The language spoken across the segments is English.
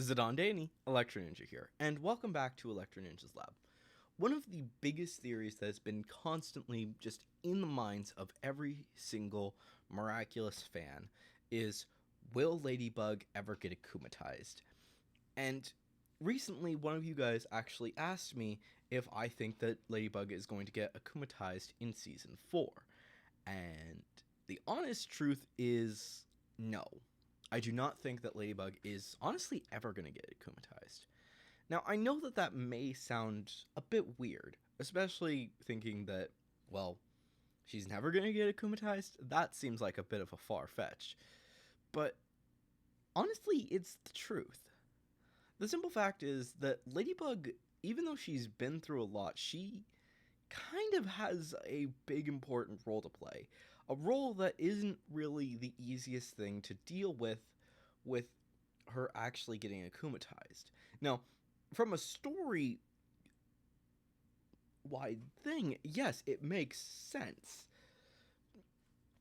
Zidane, Electro Ninja here, and welcome back to Electro Ninja's Lab. One of the biggest theories that has been constantly just in the minds of every single Miraculous fan is, will Ladybug ever get akumatized? And recently, one of you guys actually asked me if I think that Ladybug is going to get akumatized in Season 4. And the honest truth is no. I do not think that Ladybug is honestly ever going to get akumatized. Now, I know that that may sound a bit weird, especially thinking that, well, she's never going to get akumatized. That seems like a bit of a far fetch. But honestly, it's the truth. The simple fact is that Ladybug, even though she's been through a lot, she kind of has a big important role to play. A role that isn't really the easiest thing to deal with her actually getting akumatized. Now, from a story wide thing, yes, it makes sense.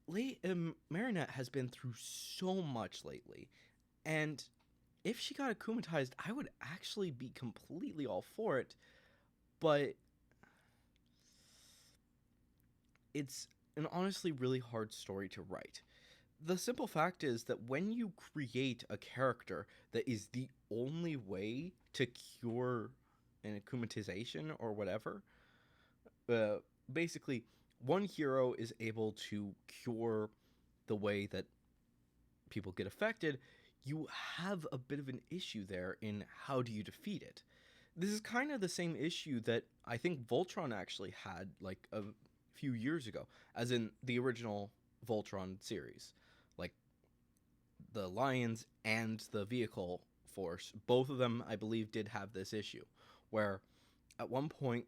Marinette has been through so much lately, and if she got akumatized, I would actually be completely all for it, but it's an honestly really hard story to write. The simple fact is that when you create a character that is the only way to cure an akumatization or whatever, uh, basically, one hero is able to cure the way that people get affected, you have a bit of an issue there in how do you defeat it. This is kind of the same issue that I think Voltron actually had like a few years ago, as in the original Voltron series. Like the Lions and the Vehicle Force, both of them, I believe, did have this issue where at one point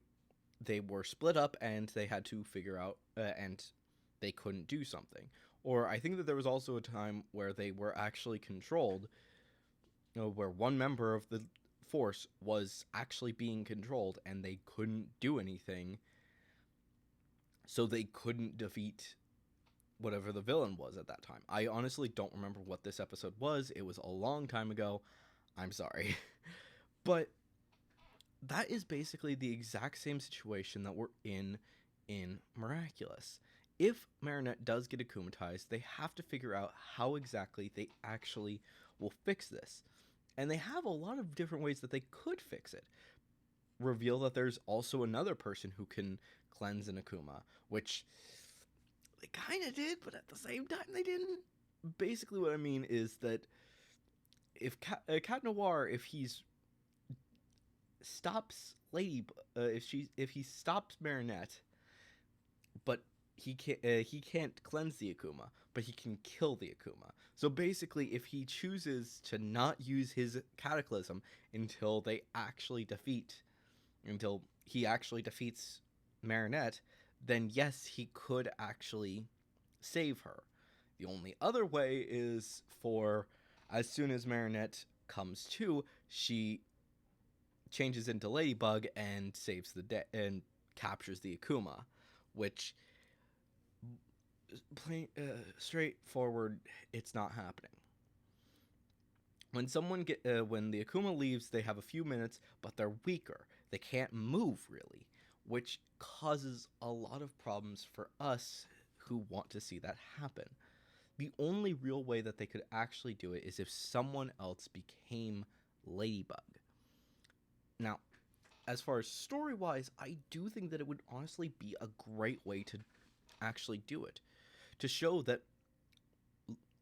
they were split up and they had to figure out, and they couldn't do something. Or I think that there was also a time where they were actually controlled, where one member of the force was actually being controlled and they couldn't do anything, so they couldn't defeat whatever the villain was at that time. I honestly don't remember what this episode was. It was a long time ago. I'm sorry. But that is basically the exact same situation that we're in Miraculous. If Marinette does get akumatized, they have to figure out how exactly they actually will fix this. And they have a lot of different ways that they could fix it. Reveal that there's also another person who can cleanse an Akuma, which they kind of did, but at the same time they didn't. Basically, what I mean is that if Cat Noir, if he's stops if he stops Marinette, but he can't cleanse the Akuma, but he can kill the Akuma. So basically, if he chooses to not use his Cataclysm until he actually defeats Marinette, then yes, he could actually save her. The only other way is for, as soon as Marinette comes to, she changes into Ladybug and saves the day and captures the Akuma, which, straightforward, it's not happening. When the Akuma leaves, they have a few minutes, but they're weaker. They can't move really, which causes a lot of problems for us who want to see that happen. The only real way that they could actually do it is if someone else became Ladybug. Now, as far as story-wise, I do think that it would honestly be a great way to actually do it. To show that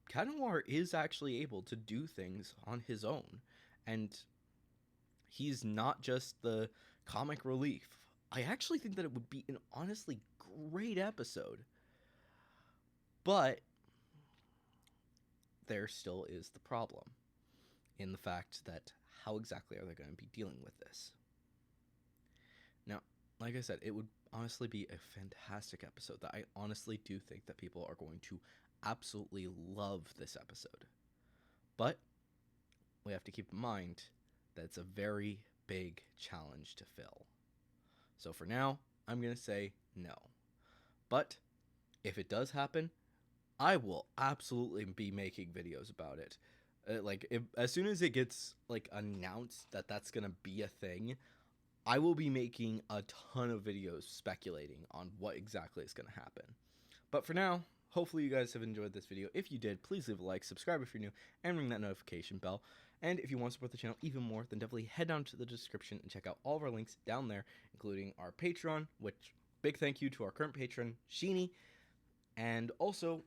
Cat Noir is actually able to do things on his own. And he's not just the comic relief. I actually think that it would be an honestly great episode. But there still is the problem in the fact that how exactly are they going to be dealing with this? Now, like I said, it would honestly be a fantastic episode that I honestly do think that people are going to absolutely love this episode. But we have to keep in mind that it's a very big challenge to fill. So for now, I'm going to say no. But if it does happen, I will absolutely be making videos about it. As soon as it gets like announced that that's gonna be a thing, I will be making a ton of videos speculating on what exactly is gonna happen. But for now, hopefully you guys have enjoyed this video. If you did, please leave a like, subscribe if you're new, and ring that notification bell. And if you want to support the channel even more, then definitely head down to the description and check out all of our links down there, including our Patreon, which big thank you to our current patron, Sheeny. And also,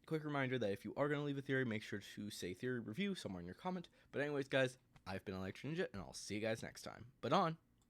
quick reminder that if you are going to leave a theory, make sure to say theory review somewhere in your comment. But anyways, guys, I've been Electro Ninja, and I'll see you guys next time. But on!